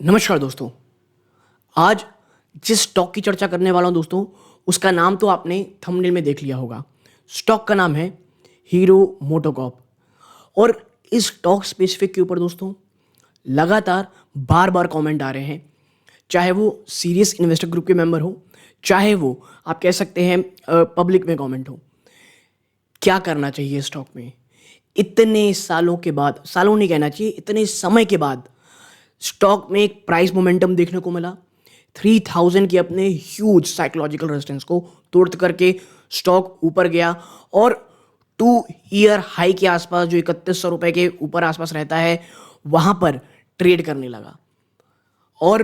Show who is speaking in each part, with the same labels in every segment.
Speaker 1: नमस्कार दोस्तों। आज जिस स्टॉक की चर्चा करने वाला हूं दोस्तों, उसका नाम तो आपने थंबनेल में देख लिया होगा। स्टॉक का नाम है हीरो मोटोकॉर्प। और इस स्टॉक स्पेसिफिक के ऊपर दोस्तों लगातार बार बार कमेंट आ रहे हैं, चाहे वो सीरियस इन्वेस्टर ग्रुप के मेंबर हो, चाहे वो आप कह सकते हैं पब्लिक में कमेंट हो। क्या करना चाहिए स्टॉक में? इतने सालों के बाद, सालों नहीं कहना चाहिए, इतने समय के बाद स्टॉक में एक प्राइस मोमेंटम देखने को मिला। 3000 के अपने ह्यूज साइकोलॉजिकल रेजिस्टेंस को तोड़ करके स्टॉक ऊपर गया और 2 ईयर हाई के आसपास, जो 3100 रुपए के ऊपर आसपास रहता है, वहां पर ट्रेड करने लगा। और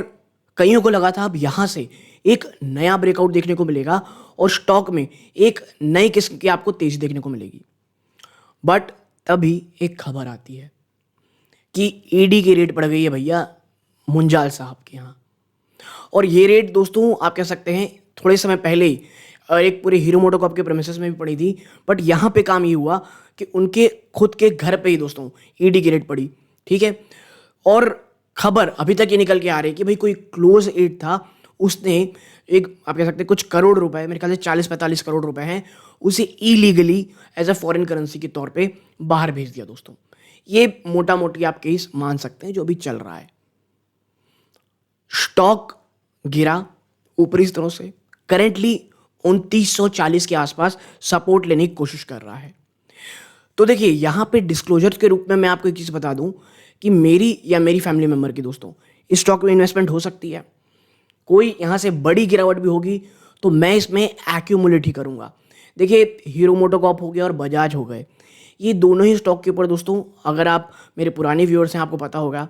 Speaker 1: कईयों को लगा था अब यहां से एक नया ब्रेकआउट देखने को मिलेगा और स्टॉक में एक नई किस्म की आपको तेजी देखने को मिलेगी। बट तभी एक खबर आती है कि ईडी की रेड पड़ गई है भैया मुंजाल साहब के यहाँ। और ये रेड दोस्तों आप कह सकते हैं थोड़े समय पहले ही एक पूरे हीरो मोटोकॉर्प के प्रेमिसेस में भी पड़ी थी। बट यहाँ पे काम ये हुआ कि उनके खुद के घर पे ही दोस्तों ईडी की रेड पड़ी। ठीक है। और खबर अभी तक ये निकल के आ रही है कि भाई कोई क्लोज एड था, उसने एक आप कह सकते हैं कुछ करोड़ रुपए, मेरे ख्याल से 40-45 करोड़ रुपए हैं, उसे illegally as a foreign currency के तौर पे बाहर भेज दिया दोस्तों। ये मोटा मोटी आप केस मान सकते हैं जो भी चल रहा है। स्टॉक गिरा ऊपरी स्तरों से, करेंटली 2940 के आसपास सपोर्ट लेने की कोशिश कर रहा है। तो देखिए यहां पे डिस्क्लोजर के रूप में मैं आपको एक चीज बता दूं कि मेरी या मेरी फैमिली मेंबर की दोस्तों इस स्टॉक में इन्वेस्टमेंट हो सकती है। कोई यहां से बड़ी गिरावट भी होगी तो मैं इसमें एक्यूमुलेट ही करूंगा। देखिए हीरो मोटोकॉर्प हो गया और बजाज हो गए, ये दोनों ही स्टॉक के ऊपर दोस्तों, अगर आप मेरे पुराने व्यूअर्स हैं आपको पता होगा,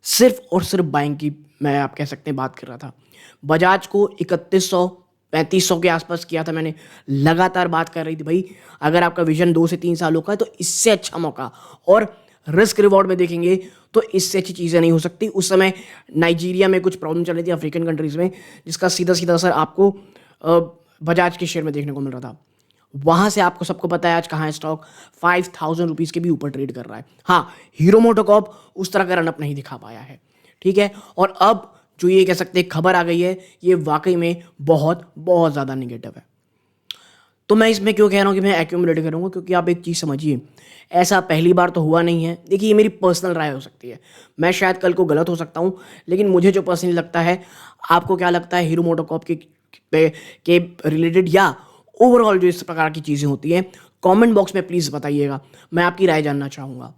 Speaker 1: सिर्फ और सिर्फ बाइंग की मैं आप कह सकते हैं बात कर रहा था। बजाज को 3100-3500 के आसपास किया था मैंने, लगातार बात कर रही थी भाई अगर आपका विजन 2 से 3 सालों का है तो इससे अच्छा मौका, और रिस्क रिवॉर्ड में देखेंगे तो इससे अच्छी चीज़ें नहीं हो सकती। उस समय नाइजीरिया में कुछ प्रॉब्लम चल रही थी, अफ्रीकन कंट्रीज में, जिसका सीधा सीधा असर आपको बजाज के शेयर में देखने को मिल रहा था। वहां से आपको सबको पता है आज कहाँ है स्टॉक, 5000 रुपीज़ के भी ऊपर ट्रेड कर रहा है। हाँ, हीरो मोटोकॉर्प उस तरह का रनअप नहीं दिखा पाया है। ठीक है। और अब जो ये कह सकते हैं खबर आ गई है, ये वाकई में बहुत बहुत ज़्यादा निगेटिव है। तो मैं इसमें क्यों कह रहा हूँ कि मैं एक्यूमुलेट करूँगा, क्योंकि आप एक चीज़ समझिए, ऐसा पहली बार तो हुआ नहीं है। देखिए ये मेरी पर्सनल राय हो सकती है, मैं शायद कल को गलत हो सकता हूँ, लेकिन मुझे जो पर्सनली लगता है, आपको क्या लगता है हीरो मोटोकॉर्प के रिलेटेड या ओवरऑल जो इस प्रकार की चीज़ें होती हैं, कमेंट बॉक्स में प्लीज़ बताइएगा, मैं आपकी राय जानना चाहूँगा।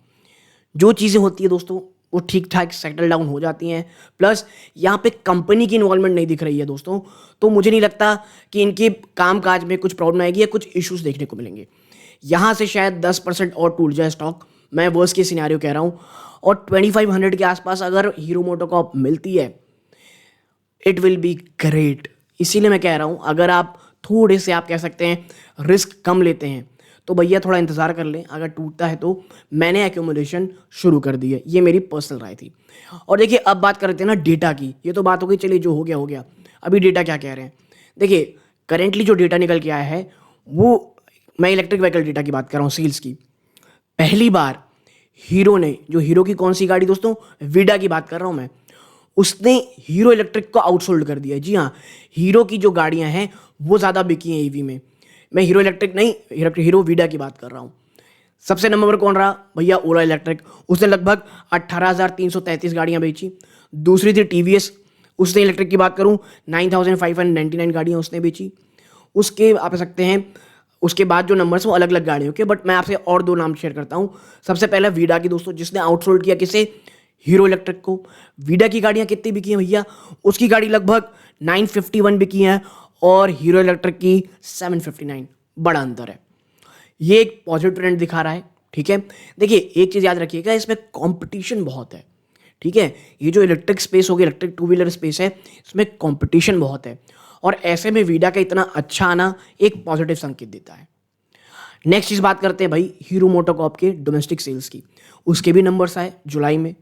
Speaker 1: जो चीज़ें होती है दोस्तों वो ठीक ठाक सेटल डाउन हो जाती हैं, प्लस यहाँ पे कंपनी की इन्वॉल्वमेंट नहीं दिख रही है दोस्तों, तो मुझे नहीं लगता कि इनके कामकाज में कुछ प्रॉब्लम आएगी या कुछ इश्यूज देखने को मिलेंगे। यहाँ से शायद 10% और टूट जाए स्टॉक, मैं वर्स्ट के सिनेरियो कह रहा हूँ, और 2500 के आसपास अगर हीरो मोटोकॉर्प मिलती है, इट विल बी ग्रेट। इसीलिए मैं कह रहा हूँ अगर आप थोड़े से आप कह सकते हैं रिस्क कम लेते हैं तो भैया थोड़ा इंतज़ार कर लें, अगर टूटता है तो। मैंने एक्यूमुलेशन शुरू कर दी है, ये मेरी पर्सनल राय थी। और देखिए अब बात करते हैं ना डेटा की, ये तो बात हो गई, चलिए जो हो गया हो गया। अभी डेटा क्या कह रहे हैं, देखिए करेंटली जो डेटा निकल के आया है वो, मैं इलेक्ट्रिक व्हीकल डेटा की बात कर रहा हूँ, सेल्स की। पहली बार हीरो ने, जो हीरो की कौन सी गाड़ी दोस्तों, विडा की बात कर रहा हूँ मैं, उसने हीरो इलेक्ट्रिक को आउटसोल्ड कर दिया है। जी हाँ, हीरो की जो गाड़ियां हैं वो ज़्यादा बिकी हैं ईवी में। मैं हीरो इलेक्ट्रिक नहीं, हीरो वीडा की बात कर रहा हूँ। सबसे नंबर पर कौन रहा भैया, ओला इलेक्ट्रिक, उसने लगभग 18,333 गाड़ियां बेची। दूसरी थी टीवीएस, उसने इलेक्ट्रिक की बात करूँ 9,599 गाड़ियां उसने बेची। उसके आप कह सकते हैं उसके बाद जो नंबर्स वो अलग अलग गाड़ियों के, बट मैं आपसे और 2 नाम शेयर करता हूँ। सबसे पहला वीडा की दोस्तों, जिसने आउटसोल्ड किया किसे, हीरो इलेक्ट्रिक को। वीडा की गाड़ियां कितनी बिकी हैं भैया, उसकी गाड़ी लगभग 951 बिकी हैं और हीरो इलेक्ट्रिक की 759, बड़ा अंतर है। ये एक पॉजिटिव ट्रेंड दिखा रहा है। ठीक है। देखिए एक चीज़ याद रखिएगा, इसमें कंपटीशन बहुत है। ठीक है। ये जो इलेक्ट्रिक स्पेस हो गया, इलेक्ट्रिक टू व्हीलर स्पेस है, इसमें कंपटीशन बहुत है, और ऐसे में वीडा का इतना अच्छा आना एक पॉजिटिव संकेत देता है। नेक्स्ट चीज़ बात करते हैं भाई हीरो मोटोकॉर्प के डोमेस्टिक सेल्स की। उसके भी नंबर्स आए जुलाई में,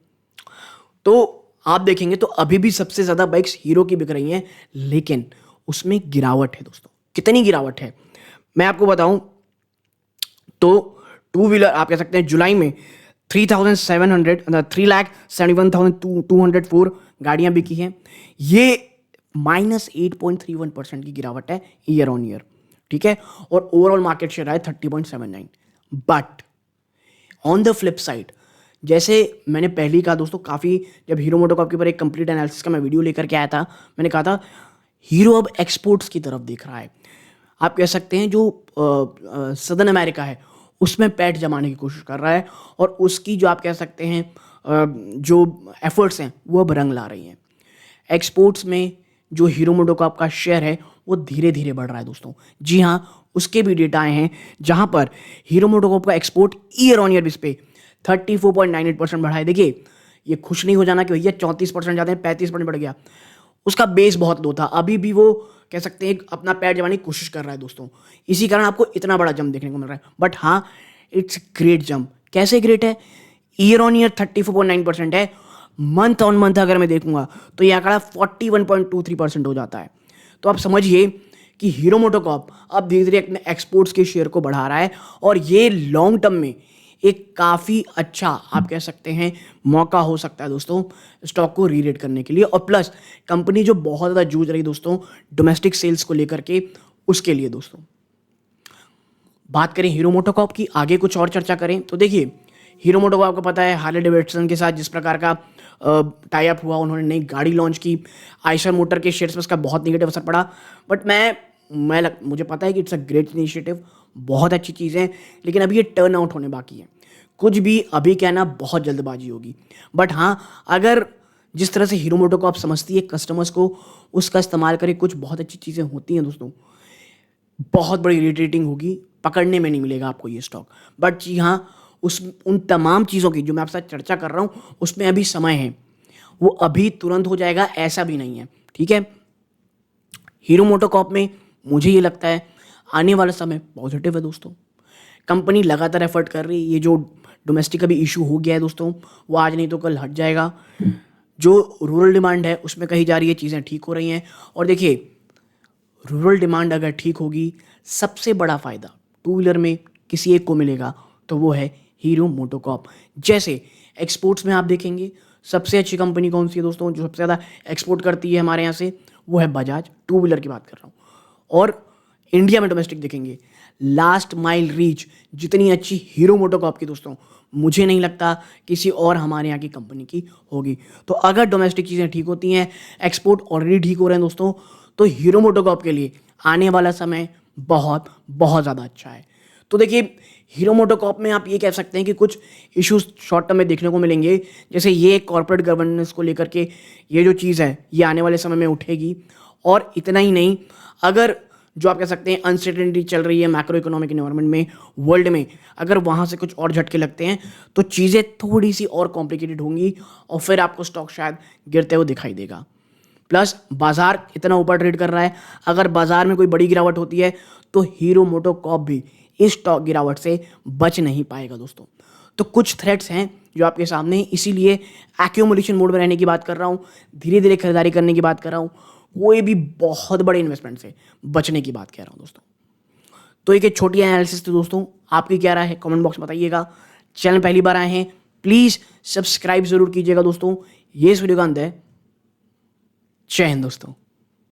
Speaker 1: तो आप देखेंगे तो अभी भी सबसे ज़्यादा बाइक्स हीरो की बिक रही हैं, लेकिन उसमें गिरावट है दोस्तों। कितनी गिरावट है मैं आपको बताऊं तो, टू व्हीलर आप कह सकते हैं जुलाई में 3,700 3,71,204 गाड़ियां बिकी हैं। ये -8.31% की गिरावट है ईयर ऑन ईयर, ठीक है। और ओवरऑल मार्केट शेयर है 30.79। But on the flip side, जैसे मैंने पहले ही कहा दोस्तों, काफ़ी जब हीरो मोटोकॉर्प के ऊपर एक कंप्लीट एनालिसिस का मैं वीडियो लेकर के आया था, मैंने कहा था हीरो अब एक्सपोर्ट्स की तरफ देख रहा है। आप कह सकते हैं जो सदर्न अमेरिका है उसमें पैठ जमाने की कोशिश कर रहा है, और उसकी जो आप कह सकते हैं जो एफर्ट्स हैं वो अब रंग ला रही हैं। एक्सपोर्ट्स में जो हीरो मोटोकॉर्प का शेयर है वो धीरे धीरे बढ़ रहा है दोस्तों। जी हाँ, उसके भी डेटा आए हैं जहां पर हीरो मोटोकॉर्प का export year on year base पे 34.98% बढ़ा है। देखिए, ये खुश नहीं हो जाना कि भैया 34% जाते हैं, 35% बढ़ गया। उसका बेस बहुत लो था, अभी भी वो कह सकते हैं अपना पैर जमाने की कोशिश कर रहा है दोस्तों। इसी कारण आपको इतना बड़ा जंप देखने को मिल रहा है। बट हाँ, इट्स ग्रेट जंप। कैसे ग्रेट है? ईयर ऑन ईयर 34.9% है। मंथ ऑन मंथ अगर मैं देखूंगा तो ये आंकड़ा 41.23% हो जाता है। तो आप समझिए कि हीरो मोटोकॉर्प अब धीरे धीरे अपने एक्सपोर्ट्स के शेयर को बढ़ा रहा है, और ये लॉन्ग टर्म में एक काफ़ी अच्छा आप कह सकते हैं मौका हो सकता है दोस्तों स्टॉक को रीरेट करने के लिए। और प्लस कंपनी जो बहुत ज़्यादा जूझ रही दोस्तों डोमेस्टिक सेल्स को लेकर के, उसके लिए दोस्तों बात करें हीरो मोटोकॉर्प की, आगे कुछ और चर्चा करें तो देखिए, हीरो मोटोकॉर्प को पता है हार्ले डेविडसन के साथ जिस प्रकार का टाई अप हुआ, उन्होंने नई गाड़ी लॉन्च की, आइशर मोटर के शेयर्स पर उसका बहुत नेगेटिव असर पड़ा। बट मुझे पता है कि इट्स अ ग्रेट इनिशिएटिव, बहुत अच्छी चीज़ है, लेकिन अभी ये टर्न आउट होने बाकी है। कुछ भी अभी कहना बहुत जल्दबाजी होगी। बट हाँ, अगर जिस तरह से हीरो मोटोकॉर्प समझती है कस्टमर्स को, उसका इस्तेमाल करें, कुछ बहुत अच्छी चीज़ें होती हैं दोस्तों। बहुत बड़ी रेटिंग होगी, पकड़ने में नहीं मिलेगा आपको ये स्टॉक। बट जी हाँ, उन तमाम चीज़ों की जो मैं आपके साथ चर्चा कर रहा हूँ उसमें अभी समय है, वो अभी तुरंत हो जाएगा ऐसा भी नहीं है, ठीक है। हीरो मोटोकॉर्प में मुझे ये लगता है आने वाला समय पॉजिटिव है दोस्तों। कंपनी लगातार एफर्ट कर रही है। ये जो डोमेस्टिक अभी इशू हो गया है दोस्तों, वो आज नहीं तो कल हट जाएगा। जो रूरल डिमांड है उसमें कही जा रही है चीज़ें ठीक हो रही हैं। और देखिए, रूरल डिमांड अगर ठीक होगी, सबसे बड़ा फ़ायदा टू व्हीलर में किसी एक को मिलेगा, तो वो है हीरो मोटोकॉर्प। जैसे एक्सपोर्ट्स में आप देखेंगे सबसे अच्छी कंपनी कौन सी है दोस्तों, जो सबसे ज़्यादा एक्सपोर्ट करती है हमारे यहाँ से, वो है बजाज। टू व्हीलर की बात कर रहा हूँ। और इंडिया में डोमेस्टिक देखेंगे, लास्ट माइल रीच जितनी अच्छी हीरो मोटोकॉर्प की दोस्तों, मुझे नहीं लगता किसी और हमारे यहाँ की कंपनी की होगी। तो अगर डोमेस्टिक चीज़ें ठीक होती हैं, एक्सपोर्ट ऑलरेडी ठीक हो रहे हैं दोस्तों, तो हीरो मोटोकॉर्प के लिए आने वाला समय बहुत बहुत ज़्यादा अच्छा है। तो देखिए, हीरो मोटोकॉर्प में आप ये कह सकते हैं कि कुछ इश्यूज शॉर्ट टर्म में देखने को मिलेंगे। जैसे ये कॉर्पोरेट गवर्नेंस को लेकर के ये जो चीज़ है, ये आने वाले समय में उठेगी। और इतना ही नहीं, अगर जो आप कह सकते हैं अनसर्टेनिटी चल रही है मैक्रो इकोनॉमिक एनवायरनमेंट में, वर्ल्ड में, अगर वहाँ से कुछ और झटके लगते हैं तो चीज़ें थोड़ी सी और कॉम्प्लिकेटेड होंगी, और फिर आपको स्टॉक शायद गिरते हुए दिखाई देगा। प्लस बाजार इतना ऊपर ट्रेड कर रहा है, अगर बाजार में कोई बड़ी गिरावट होती है तो हीरो मोटोकॉर्प भी इस स्टॉक गिरावट से बच नहीं पाएगा दोस्तों। तो कुछ थ्रेट्स हैं जो आपके सामने, इसीलिए एक्यूमुलेशन मोड में रहने की बात कर रहा हूँ, धीरे धीरे खरीदारी करने की बात कर रहा हूँ, कोई भी बहुत बड़े इन्वेस्टमेंट से बचने की बात कह रहा हूँ दोस्तों। तो एक छोटी एनालिसिस थी दोस्तों, आपकी क्या राय है कमेंट बॉक्स में बताइएगा। चैनल पहली बार आए हैं प्लीज़ सब्सक्राइब जरूर कीजिएगा दोस्तों। ये इस वीडियो का अंत है। जय हिंद दोस्तों।